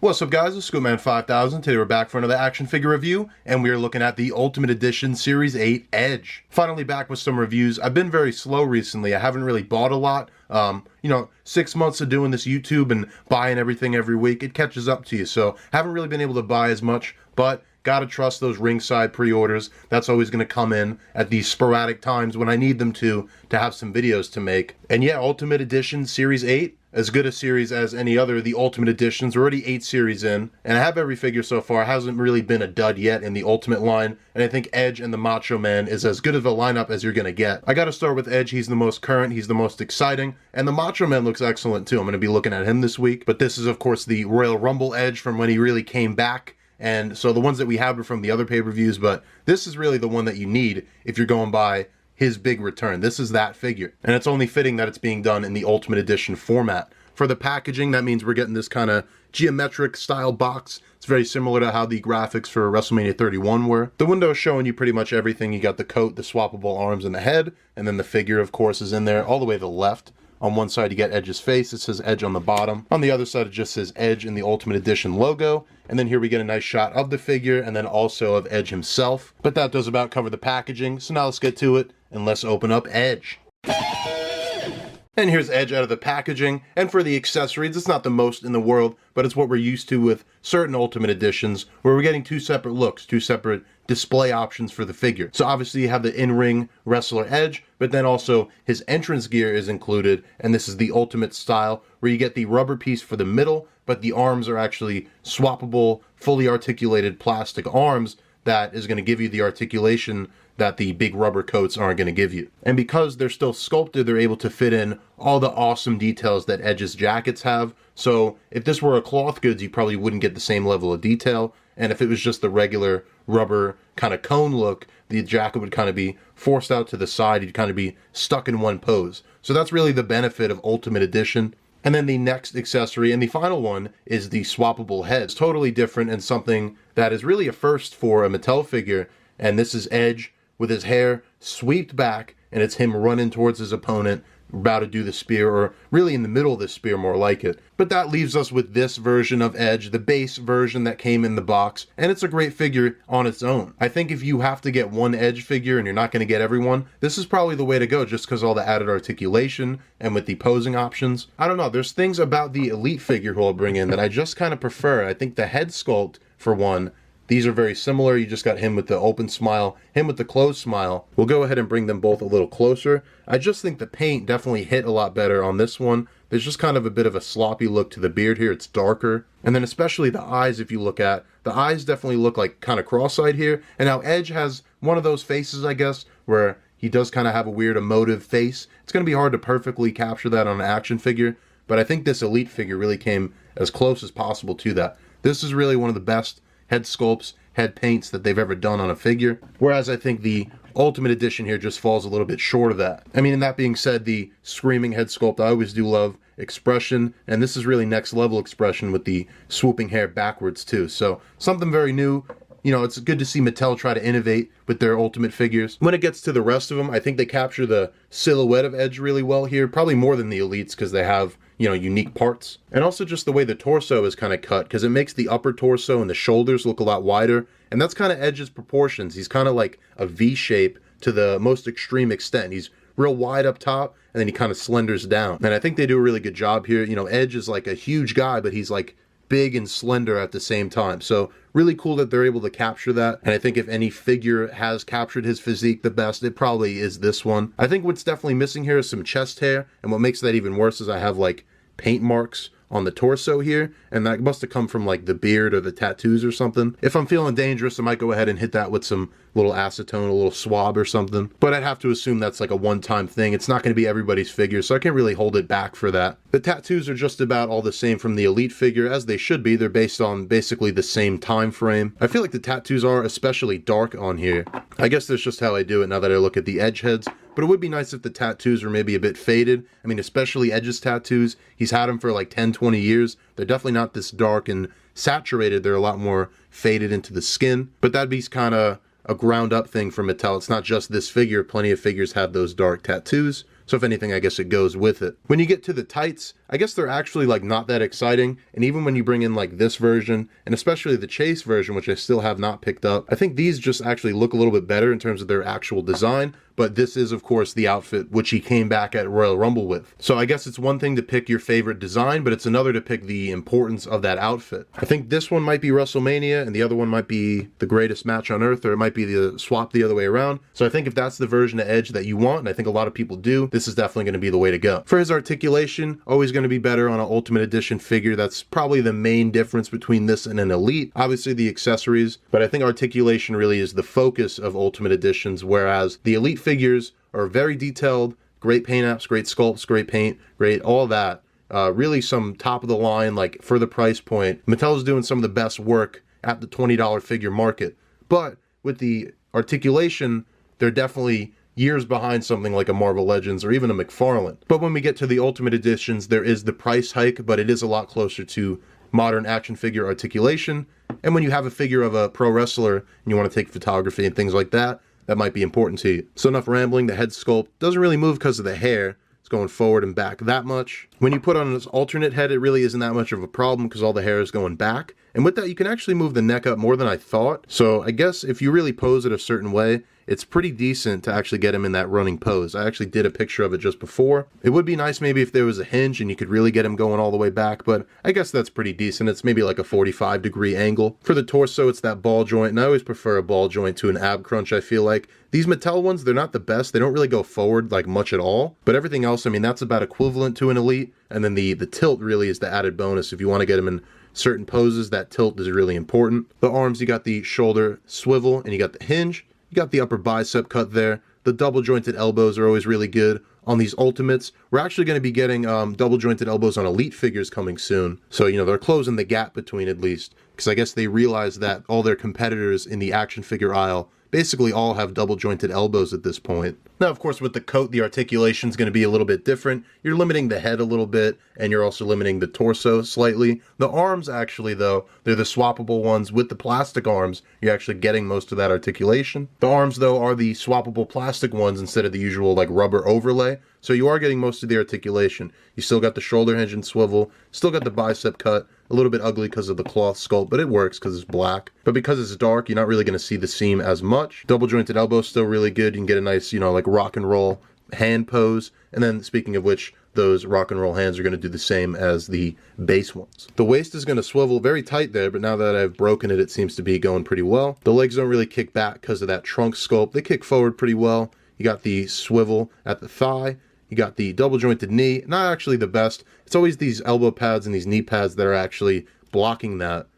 What's up guys, it's Sculpt5000. Today we're back for another action figure review, and we are looking at the Ultimate Edition Series 8 Edge. Finally back with some reviews. I've been very slow recently. I haven't really bought a lot. 6 months of doing this YouTube and buying everything every week, it catches up to you. So haven't really been able to buy as much, but gotta trust those ringside pre-orders. That's always gonna come in at these sporadic times when I need them to have some videos to make. And yeah, Ultimate Edition Series 8, as good a series as any other of the Ultimate Editions. We're already 8 series in, and I have every figure so far. It hasn't really been a dud yet in the Ultimate line, and I think Edge and the Macho Man is as good of a lineup as you're gonna get. I gotta start with Edge. He's the most current, he's the most exciting, and the Macho Man looks excellent too. I'm gonna be looking at him this week, but this is of course the Royal Rumble Edge from when he really came back. And so the ones that we have are from the other pay-per-views, but this is really the one that you need if you're going by his big return. This is that figure. And it's only fitting that it's being done in the Ultimate Edition format. For the packaging, that means we're getting this kind of geometric style box. It's very similar to how the graphics for WrestleMania 31 were. The window is showing you pretty much everything. You got the coat, the swappable arms, and the head. And then the figure, of course, is in there all the way to the left. On one side, you get Edge's face. It says Edge on the bottom. On the other side, it just says Edge in the Ultimate Edition logo. And then here we get a nice shot of the figure and then also of Edge himself. But that does about cover the packaging. So now let's get to it and let's open up Edge. And here's Edge out of the packaging. And for the accessories, it's not the most in the world, but it's what we're used to with certain Ultimate Editions, where we're getting 2 separate looks, 2 separate display options for the figure. So obviously you have the in-ring wrestler Edge, but then also his entrance gear is included, and this is the Ultimate style, where you get the rubber piece for the middle, but the arms are actually swappable, fully articulated plastic arms that is going to give you the articulation that the big rubber coats aren't going to give you. And because they're still sculpted, they're able to fit in all the awesome details that Edge's jackets have. So if this were a cloth goods, you probably wouldn't get the same level of detail. And if it was just the regular rubber kind of cone look, the jacket would kind of be forced out to the side. You'd kind of be stuck in one pose. So that's really the benefit of Ultimate Edition. And then the next accessory, and the final one, is the swappable head. It's totally different and something that is really a first for a Mattel figure. And this is Edge with his hair swept back, and it's him running towards his opponent, about to do the spear, or really in the middle of the spear, more like it. But that leaves us with this version of Edge, the base version that came in the box, and it's a great figure on its own. I think if you have to get one Edge figure and you're not going to get everyone, this is probably the way to go, just because all the added articulation and with the posing options. I don't know, there's things about the Elite figure who I'll bring in that I just kind of prefer. I think the head sculpt, for one, these are very similar. You just got him with the open smile, him with the closed smile. We'll go ahead and bring them both a little closer. I just think the paint definitely hit a lot better on this one. There's just kind of a bit of a sloppy look to the beard here. It's darker. And then especially the eyes, if you look at, the eyes definitely look like kind of cross-eyed here. And now Edge has one of those faces, I guess, where he does kind of have a weird emotive face. It's going to be hard to perfectly capture that on an action figure, but I think this Elite figure really came as close as possible to that. This is really one of the best head sculpts, head paints that they've ever done on a figure, whereas I think the Ultimate Edition here just falls a little bit short of that. I mean, and that being said, the screaming head sculpt, I always do love expression, and this is really next level expression with the swooping hair backwards too. So something very new. You know, it's good to see Mattel try to innovate with their Ultimate figures. When it gets to the rest of them, I think they capture the silhouette of Edge really well here, probably more than the Elites because they have, you know, unique parts. And also just the way the torso is kind of cut, because it makes the upper torso and the shoulders look a lot wider, and that's kind of Edge's proportions. He's kind of like a V shape to the most extreme extent. He's real wide up top, and then he kind of slenders down. And I think they do a really good job here. You know, Edge is like a huge guy, but he's like big and slender at the same time. So really cool that they're able to capture that. And I think if any figure has captured his physique the best, it probably is this one. I think what's definitely missing here is some chest hair. And what makes that even worse is I have like paint marks on the torso here, and that must have come from like the beard or the tattoos or something. If I'm feeling dangerous, I might go ahead and hit that with some little acetone, a little swab or something, but I'd have to assume that's like a one-time thing. It's not going to be everybody's figure, so I can't really hold it back for that. The tattoos are just about all the same from the Elite figure, as they should be. They're based on basically the same time frame. I feel like the tattoos are especially dark on here. I guess that's just how I do it now that I look at the Edge heads, but it would be nice if the tattoos were maybe a bit faded. I mean, especially Edge's tattoos. He's had them for like 10, 20 years. They're definitely not this dark and saturated. They're a lot more faded into the skin, but that'd be kind of a ground up thing for Mattel. It's not just this figure. Plenty of figures have those dark tattoos. So if anything, I guess it goes with it. When you get to the tights, I guess they're actually like not that exciting. And even when you bring in like this version, and especially the Chase version, which I still have not picked up, I think these just actually look a little bit better in terms of their actual design. But this is, of course, the outfit which he came back at Royal Rumble with. So I guess it's one thing to pick your favorite design, but it's another to pick the importance of that outfit. I think this one might be WrestleMania, and the other one might be the greatest match on earth, or it might be the swap the other way around. So I think if that's the version of Edge that you want, and I think a lot of people do, this is definitely going to be the way to go. For his articulation, always going to be better on an Ultimate Edition figure. That's probably the main difference between this and an Elite. Obviously the accessories, but I think articulation really is the focus of Ultimate Editions, whereas the Elite figures are very detailed, great paint apps, great sculpts, great paint, great all that. Really some top of the line, like for the price point. Mattel's doing some of the best work at the $20 figure market. But with the articulation, they're definitely years behind something like a Marvel Legends or even a McFarlane. But when we get to the Ultimate Editions, there is the price hike, but it is a lot closer to modern action figure articulation. And when you have a figure of a pro wrestler and you want to take photography and things like that, that might be important to you. So enough rambling. The head sculpt doesn't really move because of the hair. It's going forward and back that much. When you put on this alternate head, it really isn't that much of a problem because all the hair is going back. And with that, you can actually move the neck up more than I thought. So I guess if you really pose it a certain way, it's pretty decent to actually get him in that running pose. I actually did a picture of it just before. It would be nice maybe if there was a hinge and you could really get him going all the way back, but I guess that's pretty decent. It's maybe like a 45-degree angle. For the torso, it's that ball joint, and I always prefer a ball joint to an ab crunch, I feel like. These Mattel ones, they're not the best. They don't really go forward like much at all, but everything else, I mean, that's about equivalent to an Elite, and then the tilt really is the added bonus. If you want to get him in certain poses, that tilt is really important. The arms, you got the shoulder swivel, and you got the hinge. You got the upper bicep cut there. The double jointed elbows are always really good on these Ultimates. We're actually going to be getting double jointed elbows on Elite figures coming soon. So, you know, they're closing the gap between at least, because I guess they realize that all their competitors in the action figure aisle basically all have double jointed elbows at this point. Now, of course, with the coat, the articulation is going to be a little bit different. You're limiting the head a little bit, and you're also limiting the torso slightly. The arms, actually, though, they're the swappable ones. With the plastic arms, you're actually getting most of that articulation. The arms, though, are the swappable plastic ones instead of the usual, like, rubber overlay. So you are getting most of the articulation. You still got the shoulder hinge and swivel, still got the bicep cut, a little bit ugly because of the cloth sculpt, but it works because it's black. But because it's dark, you're not really going to see the seam as much. Double jointed elbow is still really good. You can get a nice, you know, like rock and roll hand pose. And then speaking of which, those rock and roll hands are going to do the same as the base ones. The waist is going to swivel very tight there, but now that I've broken it, it seems to be going pretty well. The legs don't really kick back because of that trunk sculpt. They kick forward pretty well. You got the swivel at the thigh. You got the double jointed knee, not actually the best. It's always these elbow pads and these knee pads that are actually blocking that,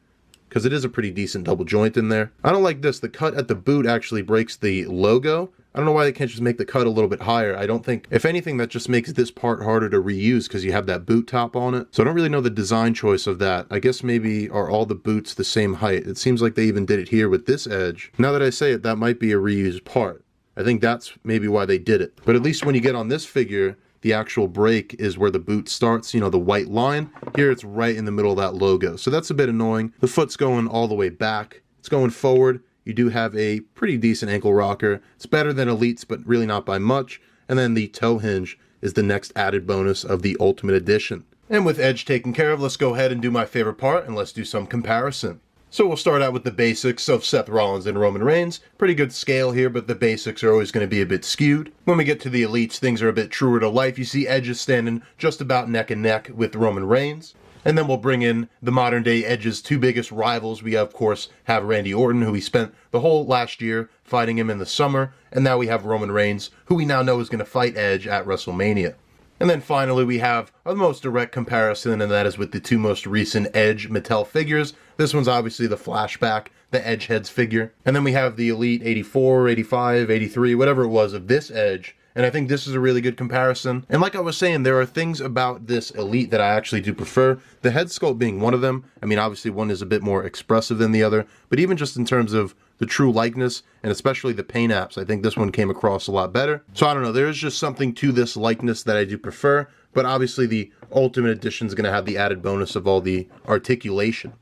because it is a pretty decent double joint in there. I don't like this. The cut at the boot actually breaks the logo. I don't know why they can't just make the cut a little bit higher. I don't think, if anything, that just makes this part harder to reuse because you have that boot top on it. So I don't really know the design choice of that. I guess maybe are all the boots the same height? It seems like they even did it here with this edge. Now that I say it, that might be a reused part. I think that's maybe why they did it. But at least when you get on this figure, the actual break is where the boot starts, you know, the white line. Here it's right in the middle of that logo. So that's a bit annoying. The foot's going all the way back. It's going forward. You do have a pretty decent ankle rocker. It's better than Elite's, but really not by much. And then the toe hinge is the next added bonus of the Ultimate Edition. And with Edge taken care of, let's go ahead and do my favorite part, and let's do some comparison. So we'll start out with the basics of Seth Rollins and Roman Reigns. Pretty good scale here, but the basics are always going to be a bit skewed. When we get to the Elites, things are a bit truer to life. You see Edge is standing just about neck and neck with Roman Reigns. And then we'll bring in the modern day Edge's two biggest rivals. We, of course, have Randy Orton, who we spent the whole last year fighting him in the summer. And now we have Roman Reigns, who we now know is going to fight Edge at WrestleMania. And then finally, we have the most direct comparison, and that is with the two most recent Edge Mattel figures. This one's obviously the flashback, the Edgeheads figure. And then we have the Elite 84, 85, 83, whatever it was of this Edge. And I think this is a really good comparison. And like I was saying, there are things about this Elite that I actually do prefer. The head sculpt being one of them. I mean, obviously one is a bit more expressive than the other, but even just in terms of the true likeness, and especially the paint apps, I think this one came across a lot better. So I don't know, there's just something to this likeness that I do prefer, but obviously the Ultimate Edition is going to have the added bonus of all the articulation.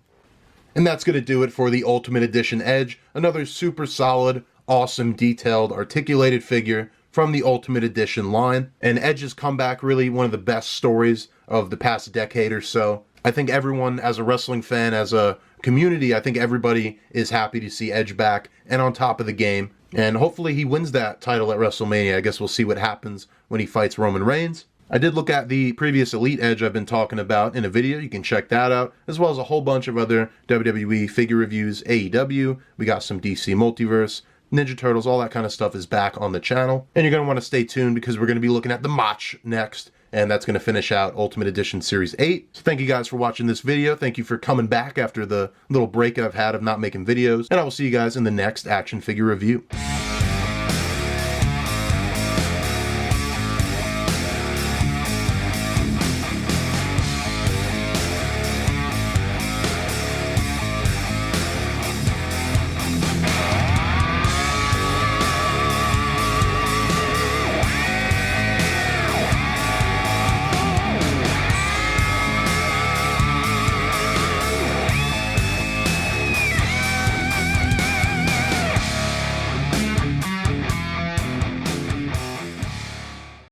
And that's going to do it for the Ultimate Edition Edge. Another super solid, awesome, detailed, articulated figure from the Ultimate Edition line. And Edge's comeback, really one of the best stories of the past decade or so. I think everyone, as a wrestling fan, as a community, I think everybody is happy to see Edge back and on top of the game. And hopefully he wins that title at WrestleMania. I guess we'll see what happens when he fights Roman Reigns. I did look at the previous Elite Edge I've been talking about in a video. You can check that out, as well as a whole bunch of other WWE figure reviews, AEW. We got some DC Multiverse, Ninja Turtles, all that kind of stuff is back on the channel. And you're going to want to stay tuned because we're going to be looking at the Match next. And that's going to finish out Ultimate Edition Series 8. So thank you guys for watching this video. Thank you for coming back after the little break I've had of not making videos. And I will see you guys in the next action figure review.